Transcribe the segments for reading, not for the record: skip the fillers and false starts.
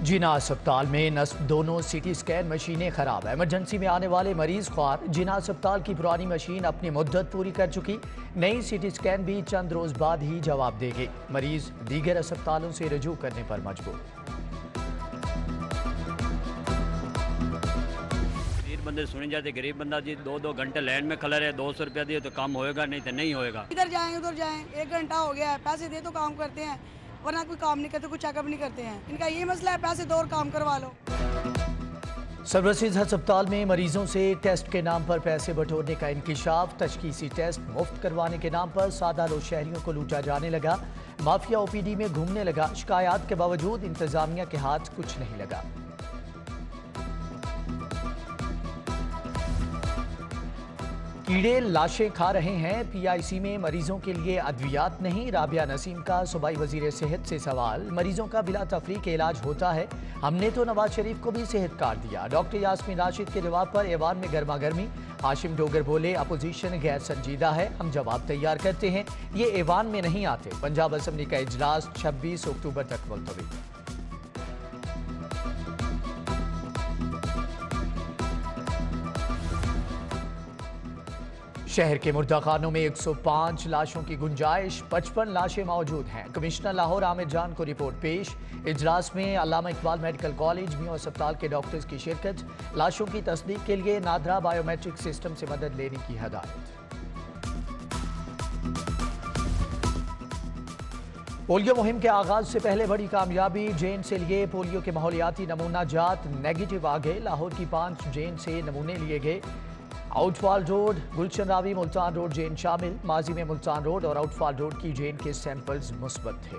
जिना अस्पताल में नस्ब दोनों सीटी स्कैन मशीनें खराब। एमरजेंसी में आने वाले मरीज ख्वार। जिना अस्पताल की पुरानी मशीन अपनी मुद्दत पूरी कर चुकी। नई सीटी स्कैन भी चंद रोज बाद ही जवाब देगी। मरीज दीगर अस्पतालों से रजू करने पर मजबूर। बंदे सुनी जाते, गरीब बंदा जी 2-2 घंटे लाइन में खड़ा रहे, 200 रुपया दिए तो काम होएगा, नहीं तो नहीं होएगा। इधर जाएं उधर जाएं, 1 घंटा हो गया है, पैसे दे तो काम करते हैं, वरना कोई काम नहीं करते, कोई चेकअप नहीं करते हैं। इनका ये मसला है, पैसे दो और काम करवा लो। सर्विसेज अस्पताल में मरीजों से टेस्ट के नाम पर पैसे बटोरने का इंकिशाफ। तशखीसी टेस्ट मुफ्त करवाने के नाम पर सादा लोग शहरियों को लूटा जाने लगा। माफिया ओपीडी में घूमने लगा। शिकायत के बावजूद इंतजामिया के हाथ कुछ नहीं लगा। कीड़े लाशें खा रहे हैं। पीआईसी में मरीजों के लिए अद्वियात नहीं। राबिया नसीम का सूबाई वजीर सेहत से सवाल। मरीजों का बिला तफरीक इलाज होता है, हमने तो नवाज शरीफ को भी सेहत कार्ड दिया। डॉक्टर यास्मीन राशिद के जवाब पर ऐवान में गर्मा गर्मी। हाशिम डोगर बोले, अपोजिशन गैर संजीदा है, हम जवाब तैयार करते हैं, ये ऐवान में नहीं आते। पंजाब असम्बली का इजलास 26 अक्टूबर तक मुलतवी। शहर के मुर्दाखानों में 105 लाशों की गुंजाइश, 55 लाशें मौजूद हैं। कमिश्नर लाहौर आमिर जान को रिपोर्ट पेश। इजलास में अल्लामा इकबाल मेडिकल कॉलेज मियां अस्पताल के डॉक्टर्स की शिरकत। लाशों की तस्दीक के लिए नादरा बायोमेट्रिक सिस्टम से मदद लेने की हदायत। पोलियो मुहिम के आगाज से पहले बड़ी कामयाबी। जेन से लिए पोलियो के माहौलियाती नमूना जात नेगेटिव आ गए। लाहौर की 5 जेन से नमूने लिए गए। आउटफॉल रोड, गुलशन रावी, मुल्तान रोड जेन शामिल। माजी में मुल्तान रोड और आउटफॉल रोड की जेन के सैंपल्स मुस्बत थे।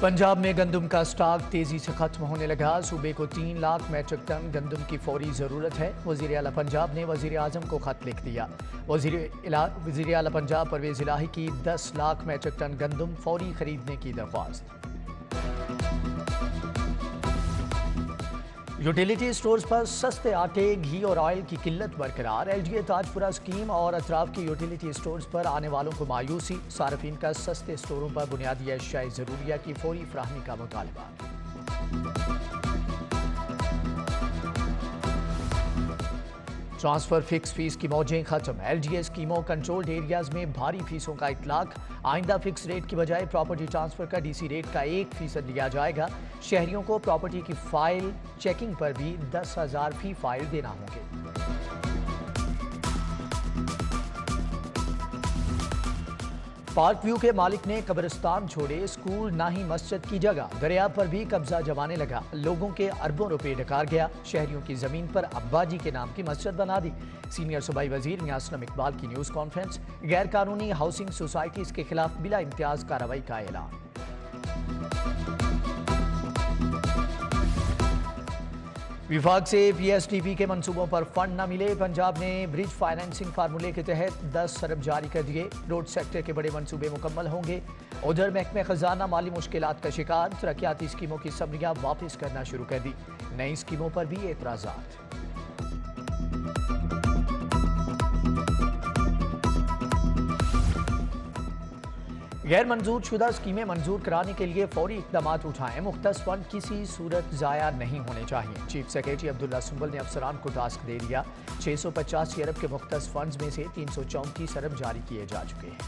पंजाब में गंदम का स्टॉक तेजी से खत्म होने लगा। सूबे को 3 लाख मैट्रिक टन गंदम की फौरी जरूरत है। वजीर आला पंजाब ने वजीर आजम को खत लिख दिया। वजीर आला पंजाब परवेज इलाही की 10 लाख मैट्रिक टन गंदम फौरी खरीदने की दरख्वास्त। यूटिलिटी स्टोर्स पर सस्ते आटे, घी और ऑयल की किल्लत बरकरार। एलडीए ताजपुरा स्कीम और अतराफ के यूटिलिटी स्टोर्स पर आने वालों को मायूसी। सार्फिन का सस्ते स्टोरों पर बुनियादी अशियाए ज़रूरिया की फौरी फराहमी का मुतालबा। ट्रांसफर फिक्स फीस की मौजें खत्म। एलडीए स्कीमों कंट्रोल्ड एरियाज में भारी फीसों का इतलाक। आइंदा फिक्स रेट की बजाय प्रॉपर्टी ट्रांसफर का डीसी रेट का 1% लिया जाएगा। शहरियों को प्रॉपर्टी की फाइल चेकिंग पर भी 10,000 फी फाइल देना होंगे। पार्क व्यू के मालिक ने कब्रिस्तान छोड़े, स्कूल ना ही मस्जिद की जगह। दरिया पर भी कब्जा जमाने लगा। लोगों के अरबों रुपए डकार गया। शहरियों की जमीन पर अब्बाजी के नाम की मस्जिद बना दी। सीनियर सूबाई वजीर यास्मीन इकबाल की न्यूज कॉन्फ्रेंस। गैर कानूनी हाउसिंग सोसाइटीज के खिलाफ बिला इम्तियाज कार्रवाई का ऐलान। विभाग से पीएसडीपी के मंसूबों पर फंड न मिले। पंजाब ने ब्रिज फाइनेंसिंग फार्मूले के तहत 10 अरब जारी कर दिए। रोड सेक्टर के बड़े मंसूबे मुकम्मल होंगे। उधर महकमे खजाना माली मुश्किलात का शिकार। तरक्याती स्कीमों की समरियां वापस करना शुरू कर दी। नई स्कीमों पर भी एतराजात। गैर मंजूर शुदा स्कीमें मंजूर कराने के लिए फौरी इकदाम उठाएं। मुख्तस फंड किसी सूरत ज़ाया नहीं होने चाहिए। चीफ सेक्रेटरी अब्दुल्ला सुंबल ने अफसरान को टास्क दे दिया। 685 अरब के मुख्तस फंड्स में से 334 अरब जारी किए जा चुके हैं।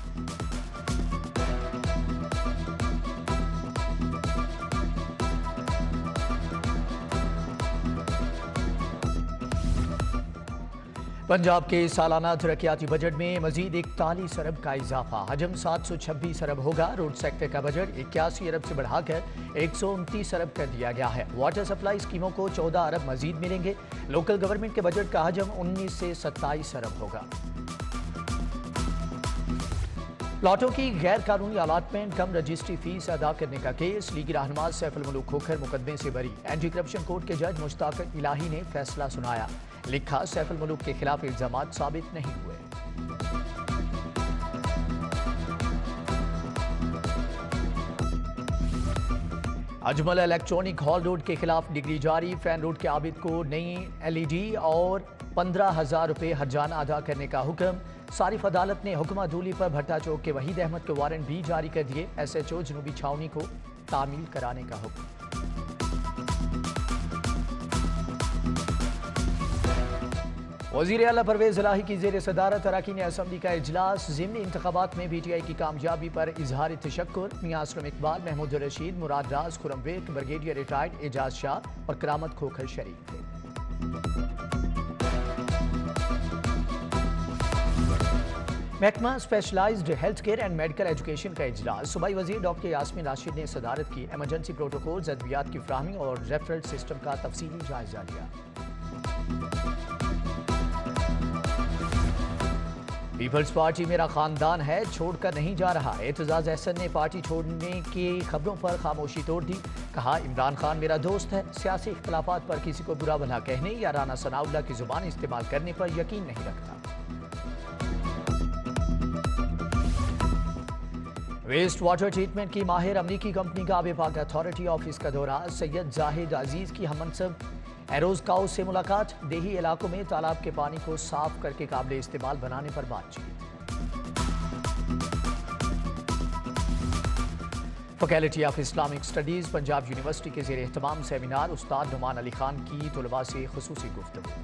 पंजाब के सालाना तरक्याती बजट में मजीद 41 अरब का इजाफा। हजम 726 अरब होगा। रोड सेक्टर का बजट 81 अरब से बढ़ाकर 129 अरब कर दिया गया है। वाटर सप्लाई स्कीमों को 14 अरब मजीद मिलेंगे। लोकल गवर्नमेंट के बजट का हजम 19 से 27 अरब होगा। प्लाटों की गैर कानूनी अलाटमेंट, कम रजिस्ट्री फीस अदा करने का केस। लीगी रहनुमा सैफुल मुल्क खोखर मुकदमे से बरी। एंटी करप्शन कोर्ट के जज मुश्ताक इलाही ने फैसला सुनाया। लिखा, सैफुल मुल्क के खिलाफ इल्जामात साबित नहीं हुए। अजमल इलेक्ट्रॉनिक हॉल रोड के खिलाफ डिग्री जारी। फैन रोड के आबिद को नई एलईडी और 15,000 रुपए हर्जाना अदा करने का हुक्म। صارف عدالت نے حکم عدولی پر بھٹا چوک کے وحید احمد کے وارنٹ بھی جاری کر دیے، ایس ایچ او جنوبی چھاؤنی کو تعمیل کرانے کا حکم۔ وزیر اعلیٰ پرویز الہی کی زیر صدارت اراکین اسمبلی کا اجلاس، ضمنی انتخابات میں پی ٹی آئی کی کامیابی پر اظہار تشکر، میاں اسلم اقبال، محمود رشید، مراد راز، خرم ویک، بریگیڈیئر ریٹائرڈ اعجاز شاہ اور کرامت کھوکھر شریک تھے۔ محکمہ specialised health care and medical education کا اجلاس، صوبائی وزیر ڈاکٹر یاسمین راشد نے صدارت کی، ایمرجنسی پروٹوکولز، ادویات کی فراہمی اور ریفرل سسٹم کا تفصیلی جائزہ لیا۔ پیپلز پارٹی میرا خاندان ہے، چھوڑ کر نہیں جا رہا، اعتزاز احسن نے پارٹی چھوڑنے کی خبروں پر خاموشی توڑ دی، کہا عمران خان میرا دوست ہے، سیاسی اختلافات پر کسی کو برا بھلا کہنے یا رانا ثناءاللہ کی زبان استعمال کرنے پر یقین نہیں رکھتا۔ ویسٹ واٹر ٹریٹمنٹ کی ماہر امریکی کمپنی کا آب پاک اتھارٹی آفس کا دورہ، سید زاہد عزیز کی ہم منصب ایروز کاؤ سے ملاقات، دیہی علاقوں میں تالاب کے پانی کو صاف کر کے قابل استعمال بنانے پر بات چیت۔ Faculty of Islamic studies Punjab university کے زیر اہتمام سیمینار، استاد نعمان علی خان کی طلباء سے خصوصی گفتگو۔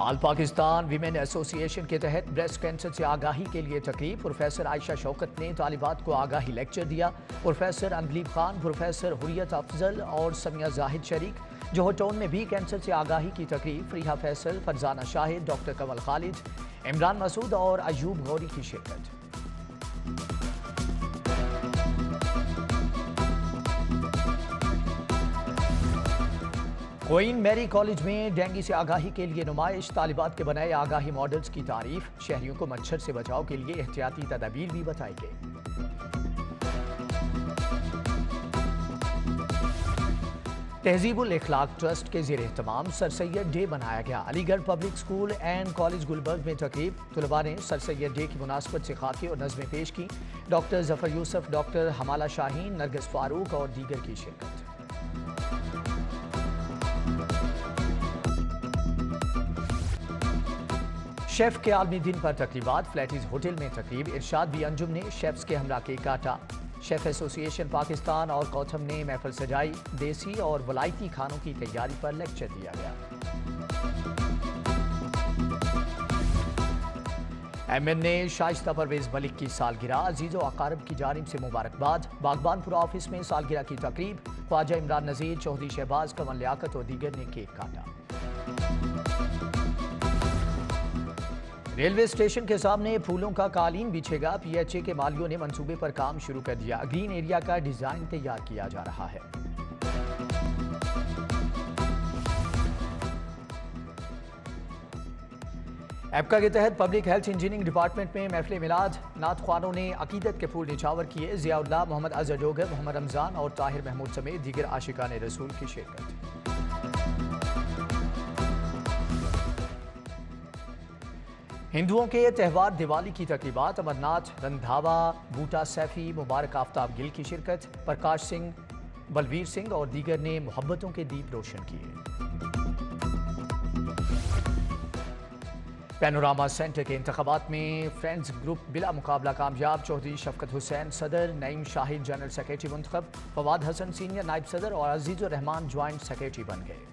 آل پاکستان ویمن ایسوسی ایشن کے تحت بریسٹ کینسر سے آگاہی کے لیے تقریب، پروفیسر عائشہ شوکت نے طالبات کو آگاہی لیکچر دیا، پروفیسر انبلیب خان، پروفیسر حریت افضل اور سمیہ زاہد شریک۔ جوہر ٹاؤن میں بھی کینسر سے آگاہی کی تقریب، فریحہ فیصل، فرزانہ شاہد، ڈاکٹر کمل خالد، عمران مسعود اور ایوب غوری کی شرکت۔ کوئین میری کالج میں ڈینگی سے آگاہی کے لیے نمائش، طالبات کے بنائے آگاہی ماڈلز کی تعریف، شہریوں کو مچھر سے بچاؤ کے لیے احتیاطی تدابیر بھی بتائی گئی۔ تہذیب الاخلاق ٹرسٹ کے زیر اہتمام سر سید ڈے منایا گیا، علی گڑھ public school and college Gulberg میں تقریب، طلباء نے سر سید ڈے کی مناسبت سے خاکے اور نظمیں پیش کی، ڈاکٹر ظفر یوسف، ڈاکٹر حمالہ شاہین، نرگس فاروق اور دیگر کی شرکت۔ شیف کے عالمی دن پر تقریبات، فلیٹیز ہوٹل میں تقریب، ارشاد بھی انجم نے شیفز کے ہمراہ کیک کاٹا، شیف ایسوسی ایشن پاکستان اور کوتھم نے محفل سجائی، دیسی اور ولائتی کھانوں کی تیاری پر لیکچر دیا گیا۔ ایم این نے شائستہ پرویز ملک کی سالگرہ، عزیز و اقارب کی جانب سے مبارکباد، باغبان پورہ آفس میں سالگرہ کی تقریب، خواجہ عمران نذیر، چودھری شہباز، کمل لیاقت اور دیگر نے کیک کاٹا۔ ریلوے اسٹیشن کے سامنے پھولوں کا قالین بچھے گا، پی ایچ اے کے مالیوں نے منصوبے پر کام شروع کر دیا، گرین ایریا کا ڈیزائن تیار کیا جا رہا ہے۔ ایپکا کے تحت پبلک ہیلتھ انجینئرنگ ڈپارٹمنٹ میں محفل میلاد، نعت خوانوں نے عقیدت کے پھول نچھاور کیے، ضیاء اللہ، محمد اظہر ڈوگر، محمد رمضان اور طاہر محمود سمیت دیگر عاشقان رسول کی شرکت۔ ہندوؤں کے تہوار دیوالی کی تقریبات، امرناتھ رندھاوا، بوٹا سیفی، مبارک آفتاب گل کی شرکت، پرکاش سنگھ، بلویر سنگھ اور دیگر نے محبتوں کے دیپ روشن کیے۔ پینوراما سینٹر کے انتخابات میں فرینڈز گروپ بلا مقابلہ کامیاب، چودھری شفقت حسین صدر، نعیم شاہد جنرل سیکریٹری منتخب، فواد حسن سینئر نائب صدر اور عزیز الرحمان جوائنٹ سیکریٹری بن گئے۔